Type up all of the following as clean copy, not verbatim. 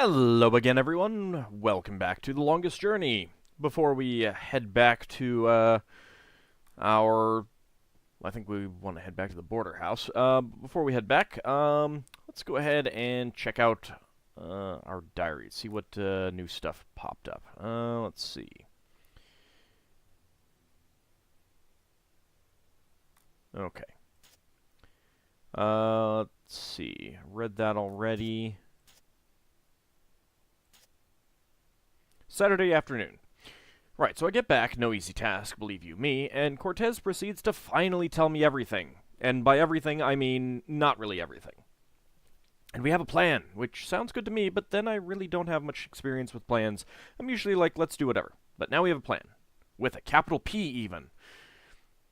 Hello again, everyone. Welcome back to The Longest Journey. Before we head back to our... I think we want to head back to the border house. Before we head back, let's go ahead and check out our diaries, see what new stuff popped up. Let's see. Okay. Let's see. Read that already. Saturday afternoon. Right, so I get back, no easy task, believe you me, and Cortez proceeds to finally tell me everything. And by everything, I mean not really everything. And we have a plan, which sounds good to me, but then I really don't have much experience with plans. I'm usually like, let's do whatever. But now we have a plan. With a capital P, even.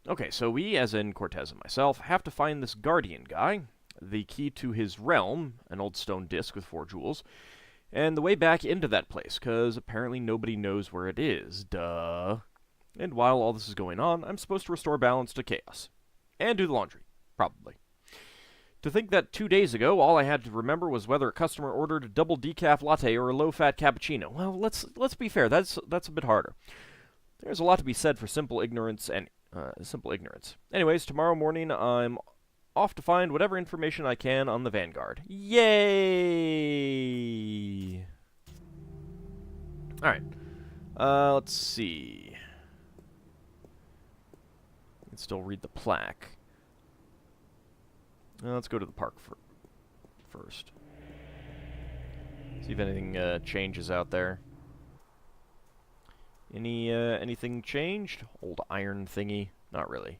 Okay, so we, as in Cortez and myself, have to find this Guardian guy, the key to his realm, an old stone disc with 4 jewels, and the way back into that place, because apparently nobody knows where it is. Duh. And while all this is going on, I'm supposed to restore balance to chaos. And do the laundry. Probably. To think that 2 days ago, all I had to remember was whether a customer ordered a double decaf latte or a low-fat cappuccino. Well, let's be fair. That's a bit harder. There's a lot to be said for simple ignorance and simple ignorance. Anyways, tomorrow morning I'm off to find whatever information I can on the Vanguard. Yay! Alright. Let's see. I can still read the plaque. Let's go to the park first. See if anything changes out there. Anything changed? Old iron thingy? Not really.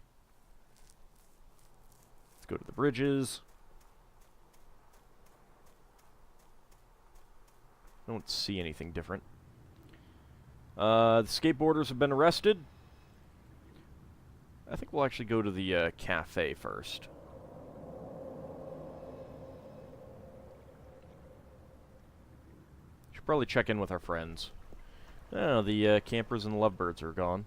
Go to the bridges. I don't see anything different. The skateboarders have been arrested. I think we'll actually go to the cafe first. Should probably check in with our friends. Oh, the campers and lovebirds are gone.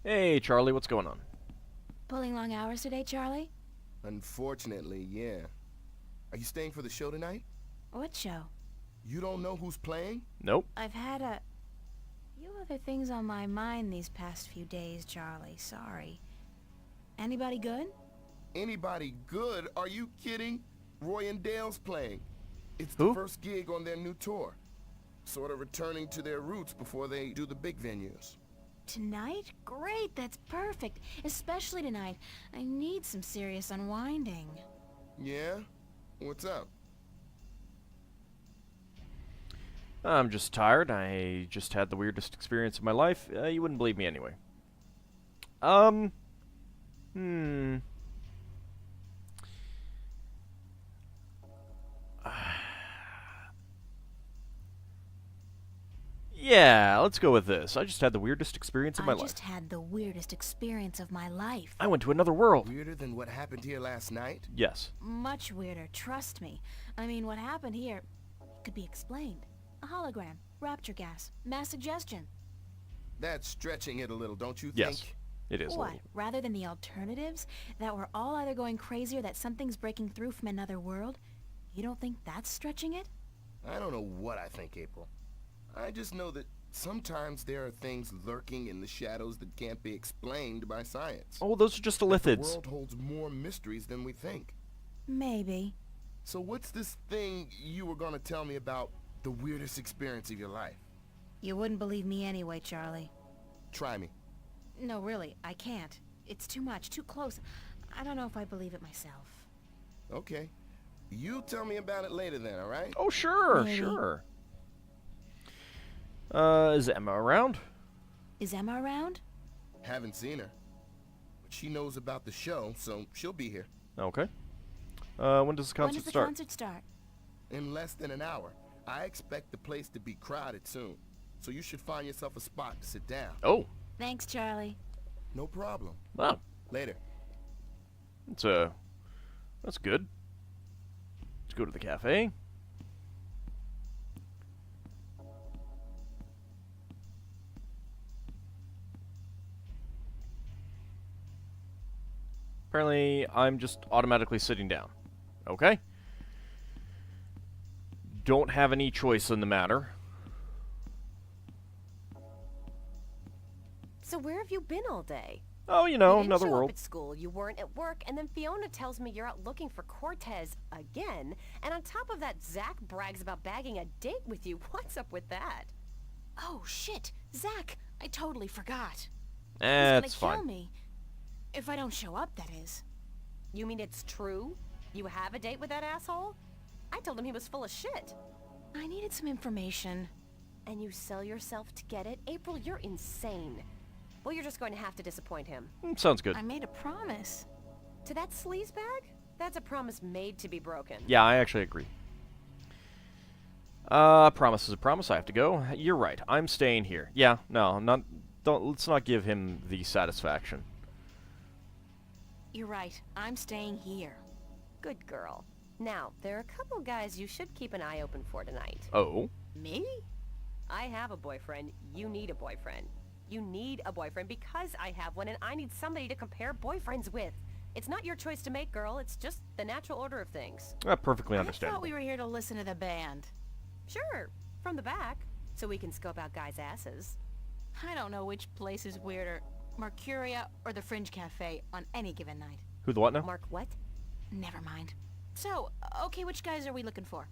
Hey, Charlie, what's going on? Pulling long hours today, Charlie? Unfortunately, yeah. Are you staying for the show tonight? What show? You don't know who's playing? Nope. I've had a few other things on my mind these past few days, Charlie. Sorry. Anybody good? Anybody good? Are you kidding? Roy and Dale's playing. It's Who? the first gig on their new tour. Sort of returning to their roots before they do the big venues. Tonight? Great, that's perfect. Especially tonight. I need some serious unwinding. Yeah? What's up? I'm just tired. I just had the weirdest experience of my life. You wouldn't believe me anyway. Yeah, let's go with this. I just had the weirdest experience of my life. I just had the weirdest experience of my life. I went to another world. Weirder than what happened here last night? Yes. Much weirder, trust me. I mean, what happened here could be explained. A hologram, rapture gas, mass suggestion. That's stretching it a little, don't you Yes, think? it is. What, rather than the alternatives? That we're all either going crazy or that something's breaking through from another world? You don't think that's stretching it? I don't know what I think, April. I just know that sometimes there are things lurking in the shadows that can't be explained by science. Oh, those are just the The lithids. world holds more mysteries than we think. Maybe. So what's this thing you were gonna tell me about the weirdest experience of your life? You wouldn't believe me anyway, Charlie. Try me. No, really, I can't. It's too much, too close. I don't know if I believe it myself. Okay. You tell me about it later then, alright? Oh, sure, Maybe. sure. Is Emma around? Is Emma around? Haven't seen her. But she knows about the show, so she'll be here. Okay. When does the When concert does the start? concert start? In less than an hour. I expect the place to be crowded soon. So you should find yourself a spot to sit down. Oh, Thanks, Charlie. No problem. wow. Later. That's good. Let's go to the cafe. Apparently, I'm just automatically sitting down. Okay? Don't have any choice in the matter. So where have you been all day? Oh, you You know, didn't another show world. up at school, you weren't at work, and then Fiona tells me you're out looking for Cortez again, and on top of that, Zack brags about bagging a date with you. What's up with that? Oh, shit. Zack, I totally forgot. That's He's gonna kill fine. me. If I don't show up, that is. You mean it's true? You have a date with that asshole? I told him he was full of shit. I needed some information. And you sell yourself to get it? April, you're insane. Well, you're just going to have to disappoint him. Sounds good. I made a promise. To that sleazebag? That's a promise made to be broken. Yeah, I actually agree. Promise is a promise. I have to go. You're right. I'm staying here. Yeah, no, let's not give him the satisfaction. You're right. I'm staying here. Good girl. Now, there are a couple guys you should keep an eye open for tonight. Oh? Me? I have a boyfriend. You need a boyfriend. You need a boyfriend because I have one and I need somebody to compare boyfriends with. It's not your choice to make, girl. It's just the natural order of things. Perfectly I understandable. thought we were here to listen to the band. Sure, from the back, so we can scope out guys' asses. I don't know which place is weirder, Mercuria or the Fringe Cafe on any given night. Who the what now? Mark, what? Never mind. So, okay, which guys are we looking for?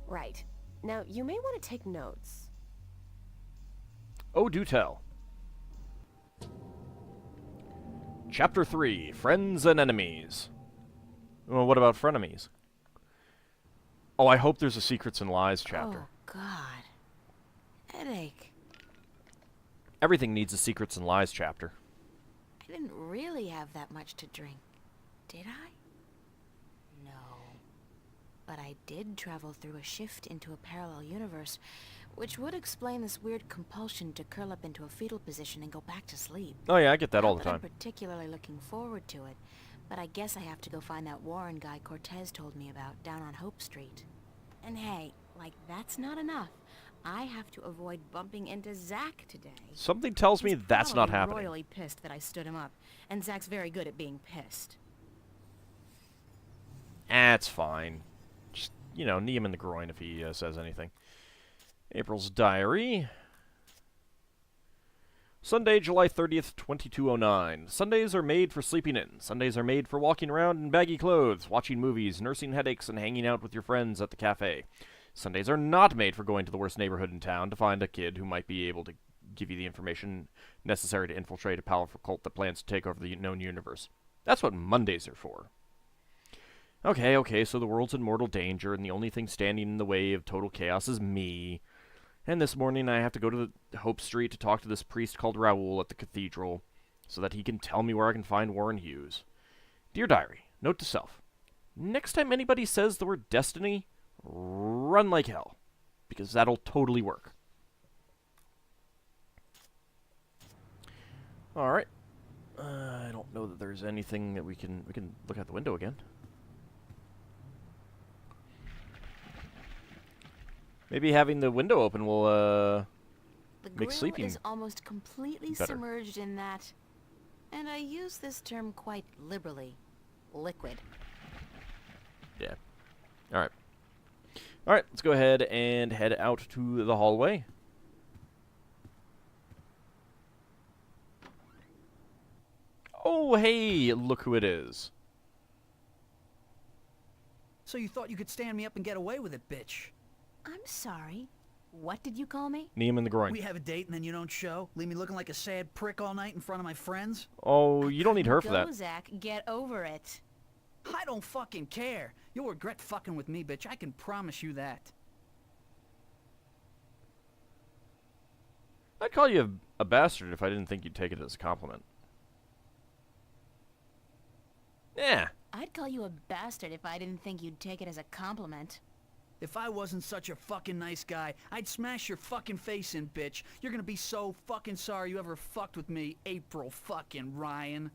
Right. Now, you may want to take notes. Oh, do tell. Chapter 3, Friends and Enemies. Well, what about frenemies? Oh, I hope there's a Secrets and Lies chapter. Oh, God. Headache. Everything needs a Secrets and Lies chapter. I didn't really have that much to drink, did I? No. But I did travel through a shift into a parallel universe, which would explain this weird compulsion to curl up into a fetal position and go back to sleep. Oh yeah, I get that Not all the that I'm time. particularly looking forward to it, but I guess I have to go find that Warren guy Cortez told me about down on Hope Street. And hey, like that's not enough. I have to avoid bumping into Zack today. Something tells me He's that's not probably happening. royally pissed that I stood him up, and Zack's very good at being pissed. That's fine. Just, you know, knee him in the groin if he says anything. April's diary. Sunday, July 30th, 2209. Sundays are made for sleeping in. Sundays are made for walking around in baggy clothes, watching movies, nursing headaches, and hanging out with your friends at the cafe. Sundays are not made for going to the worst neighborhood in town to find a kid who might be able to give you the information necessary to infiltrate a powerful cult that plans to take over the known universe. That's what Mondays are for. Okay, so the world's in mortal danger, and the only thing standing in the way of total chaos is me. And this morning I have to go to the Hope Street to talk to this priest called Raoul at the Cathedral, so that he can tell me where I can find Warren Hughes. Dear Diary, note to self. Next time anybody says the word destiny, run like hell, because that'll totally work. Alright. I don't know that there's anything that we can look out the window again. Maybe having the window open will, The make grill sleeping is almost completely better. submerged in that, and I use this term quite liberally, liquid. Yeah. Alright. Alright, let's go ahead and head out to the hallway. Oh, hey, look who it is. So you thought you could stand me up and get away with it, bitch. I'm sorry. What did you call me? Knee him in the groin. We have a date and then you don't show? Leave me looking like a sad prick all night in front of my friends? Oh, you don't need her for Go, that. Zack. Get over it. I don't fucking care. You'll regret fucking with me, bitch. I can promise you that. I'd call you a bastard if I didn't think you'd take it as a compliment. Yeah. I'd call you a bastard if I didn't think you'd take it as a compliment. If I wasn't such a fucking nice guy, I'd smash your fucking face in, bitch. You're gonna be so fucking sorry you ever fucked with me, April fucking Ryan.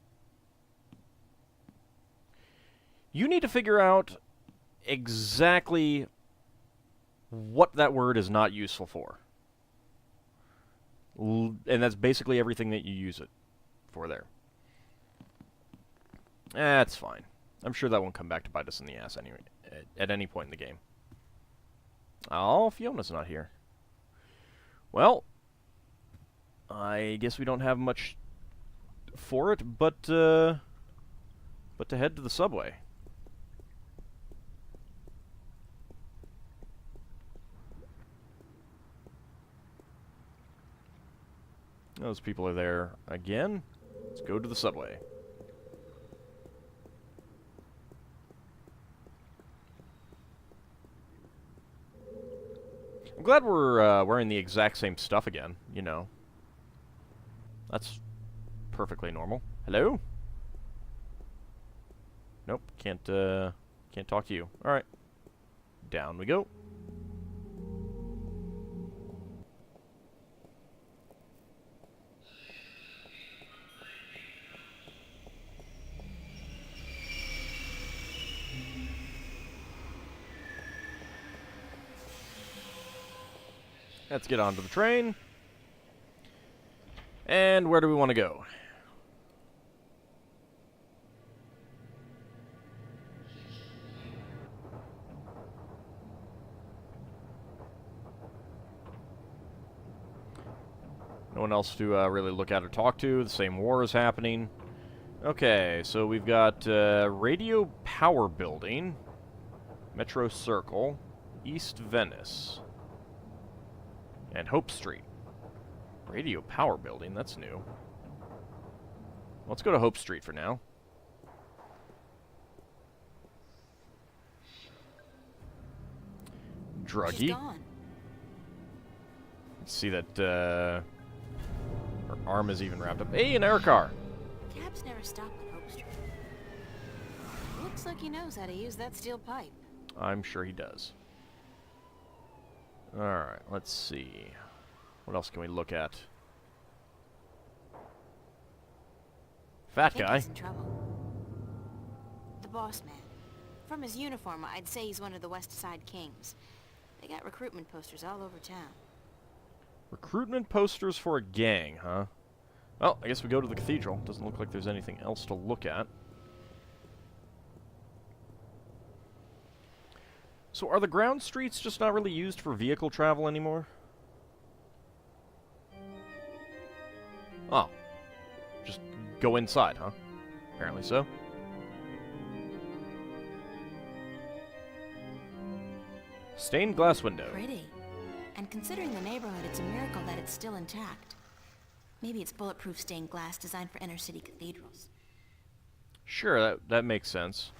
You need to figure out exactly what that word is not useful for. And that's basically everything that you use it for there. That's fine. I'm sure that won't come back to bite us in the ass anyway, at any point in the game. Oh, Fiona's not here. Well, I guess we don't have much for it, but to head to the subway. Those people are there again. Let's go to the subway. I'm glad we're wearing the exact same stuff again, you know. That's perfectly normal. Hello? Nope, can't talk to you. Alright. Down we go. Let's get onto the train. And where do we want to go? No one else to really look at or talk to. The same war is happening. Okay, so we've got Radio Power Building, Metro Circle, East Venice, and Hope Street. Radio Power Building, that's new. Let's go to Hope Street for now. Druggy. She's gone. See that her arm is even wrapped up. Hey, an air car. Cabs never stop on Hope Street. Looks like he knows how to use that steel pipe. I'm sure he does. Alright, let's see. What else can we look at? Fat I think guy. he's in trouble. The boss man. From his uniform, I'd say he's one of the West Side Kings. They got recruitment posters all over town. Recruitment posters for a gang, huh? Well, I guess we go to the Cathedral. Doesn't look like there's anything else to look at. So are the ground streets just not really used for vehicle travel anymore? Oh. Just go inside, huh? Apparently so. Stained glass window. Pretty. And considering the neighborhood, it's a miracle that it's still intact. Maybe it's bulletproof stained glass designed for inner-city cathedrals. Sure, that makes sense.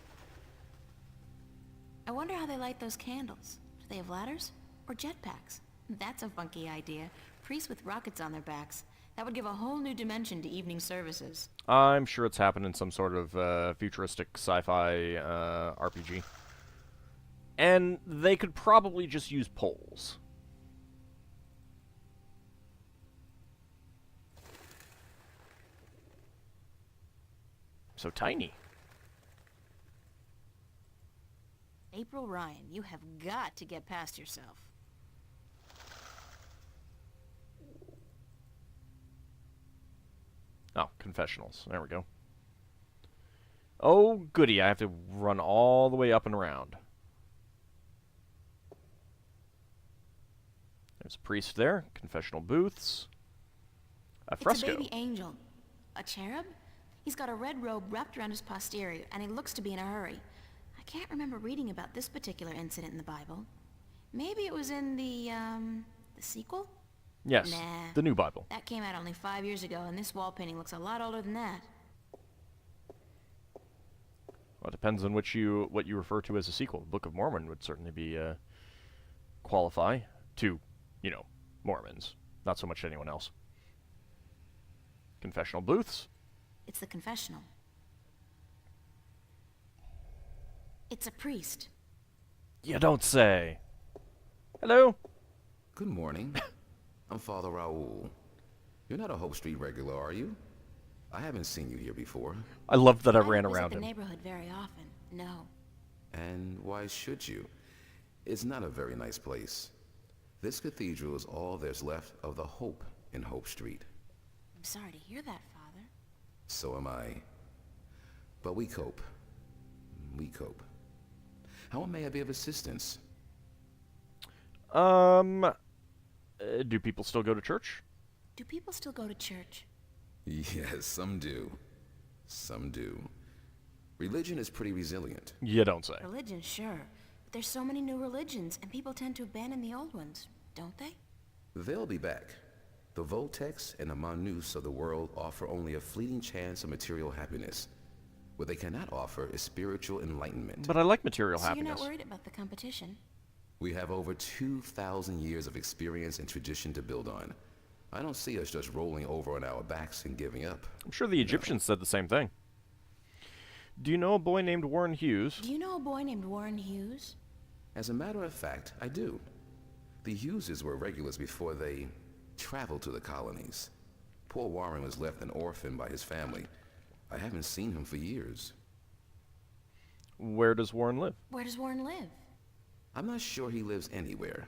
I wonder how they light those candles. Do they have ladders? Or jetpacks? That's a funky idea. Priests with rockets on their backs. That would give a whole new dimension to evening services. I'm sure it's happened in some sort of futuristic sci-fi RPG. And they could probably just use poles. So tiny. April Ryan, you have got to get past yourself. Oh, confessionals. There we go. Oh, goody. I have to run all the way up and around. There's a priest there. Confessional booths. A fresco. It's a baby angel. A cherub? He's got a red robe wrapped around his posterior, and he looks to be in a hurry. I can't remember reading about this particular incident in the Bible. Maybe it was in the sequel? Yes, Nah. the new Bible. That came out only 5 years ago, and this wall painting looks a lot older than that. Well, it depends on what you refer to as a sequel. Book of Mormon would certainly be qualify to, you know, Mormons. Not so much anyone else. Confessional booths. It's the confessional. It's a priest. You don't say. Hello. Good morning. I'm Father Raoul. You're not a Hope Street regular, are you? I haven't seen you here before. I love that I don't ran visit around the him. neighborhood very often. No. And why should you? It's not a very nice place. This cathedral is all there's left of the hope in Hope Street. I'm sorry to hear that, Father. So am I. But we cope. We cope. How may I be of assistance? Do people still go to church? Do people still go to church? Yes, some do. Some do. Religion is pretty resilient. You don't say. Religion, sure. But there's so many new religions, and people tend to abandon the old ones, don't they? They'll be back. The Voltex and the Manus of the world offer only a fleeting chance of material happiness. What they cannot offer is spiritual enlightenment. But I like material So you're happiness. not worried about the competition? We have over 2,000 years of experience and tradition to build on. I don't see us just rolling over on our backs and giving up. I'm sure the Egyptians said the same thing. Do you know a boy named Warren Hughes? Do you know a boy named Warren Hughes? As a matter of fact, I do. The Hugheses were regulars before they traveled to the colonies. Poor Warren was left an orphan by his family. I haven't seen him for years. Where does Warren live? Where does Warren live? I'm not sure he lives anywhere.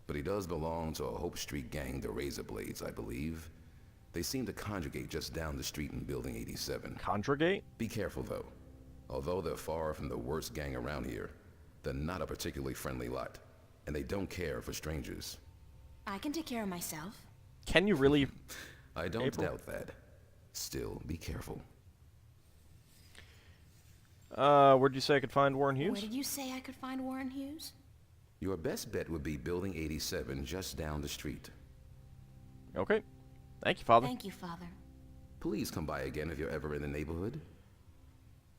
But he does belong to a Hope Street gang, the Razor Blades, I believe. They seem to congregate just down the street in Building 87. Congregate? Be careful, though. Although they're far from the worst gang around here, they're not a particularly friendly lot, and they don't care for strangers. I can take care of myself. Can you really? I don't April? doubt that. Still, be careful. Where'd you say I could find Warren Where Hughes? did you say I could find Warren Hughes? Your best bet would be Building 87, just down the street. Okay. Thank you, Father. Thank you, Father. Please come by again if you're ever in the neighborhood.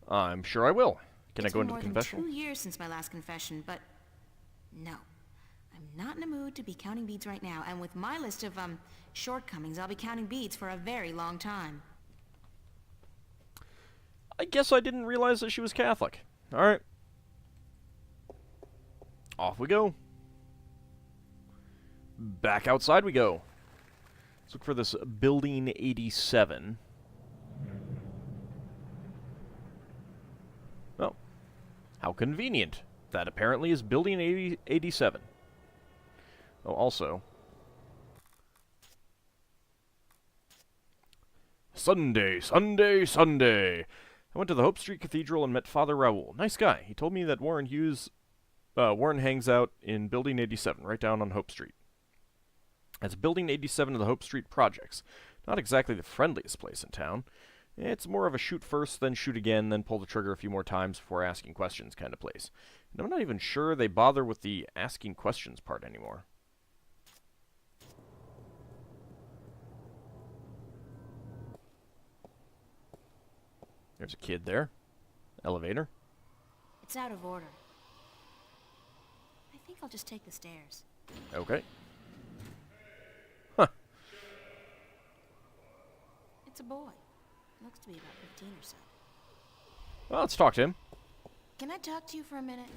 I'm sure I will. Can It's I go been into the more than confessional? 2 years since my last confession, but no. I'm not in a mood to be counting beads right now, and with my list of, shortcomings, I'll be counting beads for a very long time. I guess I didn't realize that she was Catholic. Alright. Off we go. Back outside we go. Let's look for this Building 87. Oh. How convenient. That apparently is Building 87. Oh, also. Sunday, Sunday, Sunday. I went to the Hope Street Cathedral and met Father Raoul. Nice guy. He told me that Warren hangs out in Building 87, right down on Hope Street. That's Building 87 of the Hope Street Projects. Not exactly the friendliest place in town. It's more of a shoot first, then shoot again, then pull the trigger a few more times before asking questions kind of place. And I'm not even sure they bother with the asking questions part anymore. There's a kid there. Elevator. It's out of order. I think I'll just take the stairs. Okay. Huh. It's a boy. Looks to be about 15 or so. Well, let's talk to him. Can I talk to you for a minute?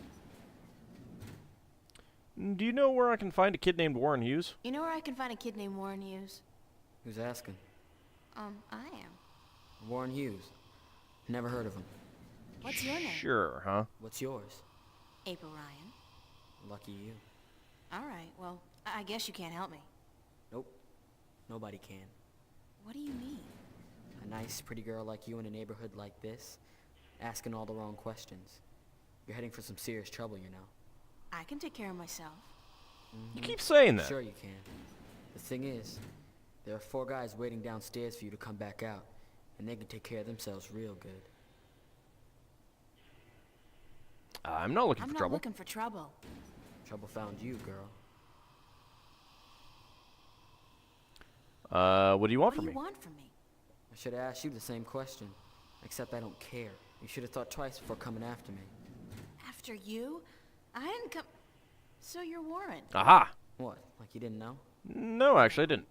Do you know where I can find a kid named Warren Hughes? You know where I can find a kid named Warren Hughes? Who's asking? I am. Warren Hughes. Never heard of him. What's your name? Sure, huh? What's yours? April Ryan. Lucky you. Alright, well, I guess you can't help me. Nope. Nobody can. What do you mean? A nice, pretty girl like you in a neighborhood like this, asking all the wrong questions. You're heading for some serious trouble, you know. I can take care of myself. You keep saying that. Sure you can. The thing is, there are 4 guys waiting downstairs for you to come back out, and they can take care of themselves real good. I'm not looking I'm for not trouble. looking for trouble. Trouble found you, girl. What do you want What from do me? you want from me? I should have asked you the same question, except I don't care. You should have thought twice before coming after me. After you? I didn't come... So you're Warren. Aha! What, like you didn't know? No, actually, I didn't.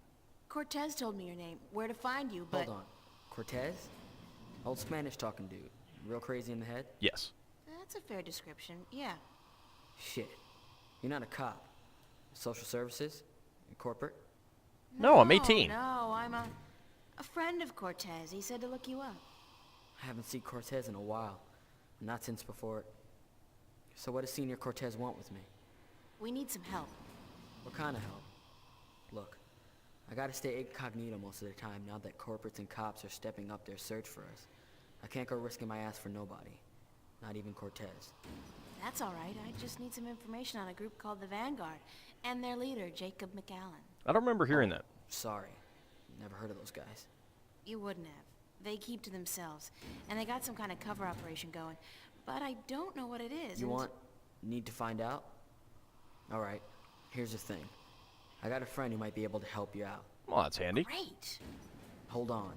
Cortez told me your name, where to find you, but... Hold on. Cortez? Old Spanish talking dude. Real crazy in the head? Yes. That's a fair description, yeah. Shit. You're not a cop. Social services? Corporate? No, I'm 18. No, I'm a friend of Cortez. He said to look you up. I haven't seen Cortez in a while. Not since before... So what does Senior Cortez want with me? We need some help. What kind of help? Look, I gotta stay incognito most of the time now that corporates and cops are stepping up their search for us. I can't go risking my ass for nobody. Not even Cortez. That's all right. I just need some information on a group called the Vanguard and their leader, Jacob McAllen. I don't remember hearing that. Sorry. Never heard of those guys. You wouldn't have. They keep to themselves, and they got some kind of cover operation going, but I don't know what it is. You need to find out? Alright, here's the thing. I got a friend who might be able to help you out. Well, that's handy. Great. Hold on.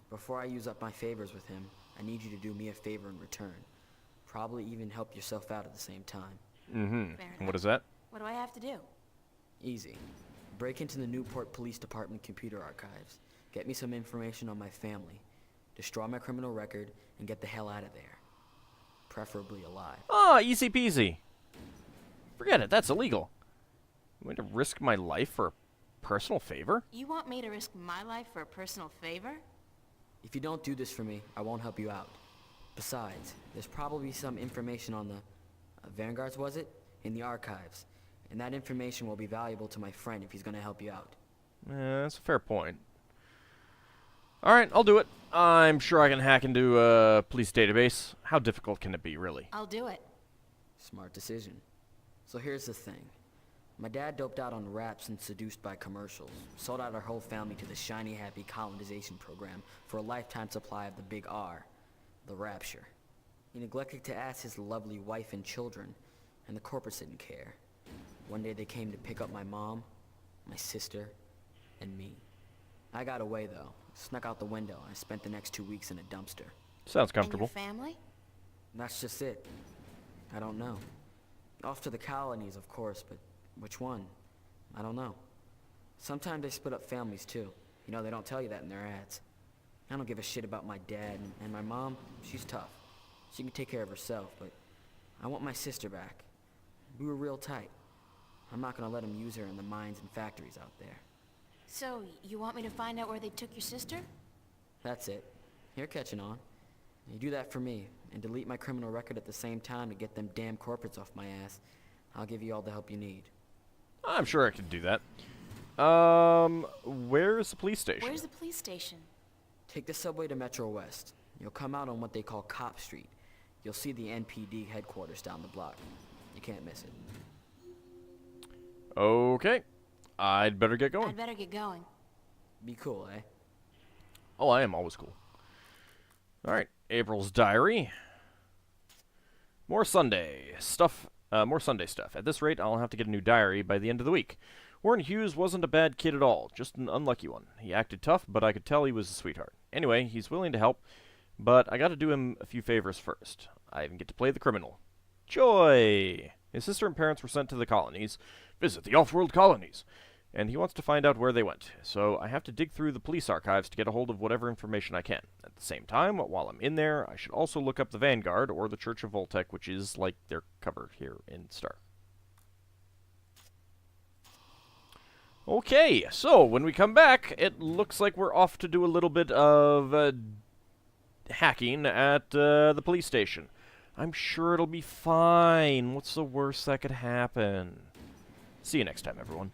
Before I use up my favors with him, I need you to do me a favor in return. Probably even help yourself out at the same time. Mm-hmm. Fair And what enough. is that? What do I have to do? Easy. Break into the Newport Police Department computer archives. Get me some information on my family. Destroy my criminal record and get the hell out of there. Preferably alive. Ah, easy peasy. Forget it, that's illegal. I'm going to risk my life for a personal favor? You want me to risk my life for a personal favor? If you don't do this for me, I won't help you out. Besides, there's probably some information on the Vanguards, was it? In the archives. And that information will be valuable to my friend if he's going to help you out. That's a fair point. Alright, I'll do it. I'm sure I can hack into a police database. How difficult can it be, really? I'll do it. Smart decision. So here's the thing. My dad doped out on raps and seduced by commercials. Sold out our whole family to the shiny happy colonization program for a lifetime supply of the big R, the rapture. He neglected to ask his lovely wife and children, and the corporates didn't care. One day they came to pick up my mom, my sister, and me. I got away though, snuck out the window, and I spent the next 2 weeks in a dumpster. Sounds And your comfortable. family? That's just it. I don't know. Off to the colonies, of course, but which one? I don't know. Sometimes they split up families, too. You know, they don't tell you that in their ads. I don't give a shit about my dad, and my mom, she's tough. She can take care of herself, but I want my sister back. We were real tight. I'm not gonna let them use her in the mines and factories out there. So, you want me to find out where they took your sister? That's it. You're catching on. You do that for me, and delete my criminal record at the same time to get them damn corporates off my ass. I'll give you all the help you need. I'm sure I can do that. Where's the police station? Where's the police station? Take the subway to Metro West. You'll come out on what they call Cop Street. You'll see the NPD headquarters down the block. You can't miss it. Okay. I'd better get going. I'd better get going. Be cool, eh? Oh, I am always cool. Alright, April's diary. More Sunday stuff. More Sunday stuff. At this rate, I'll have to get a new diary by the end of the week. Warren Hughes wasn't a bad kid at all, just an unlucky one. He acted tough, but I could tell he was a sweetheart. Anyway, he's willing to help, but I gotta do him a few favors first. I even get to play the criminal. Joy! His sister and parents were sent to the colonies. Visit the off-world colonies. And he wants to find out where they went, so I have to dig through the police archives to get a hold of whatever information I can. At the same time, while I'm in there, I should also look up the Vanguard, or the Church of Voltec, which is like their cover here in Star. Okay, so when we come back, it looks like we're off to do a little bit of hacking at the police station. I'm sure it'll be fine. What's the worst that could happen? See you next time, everyone.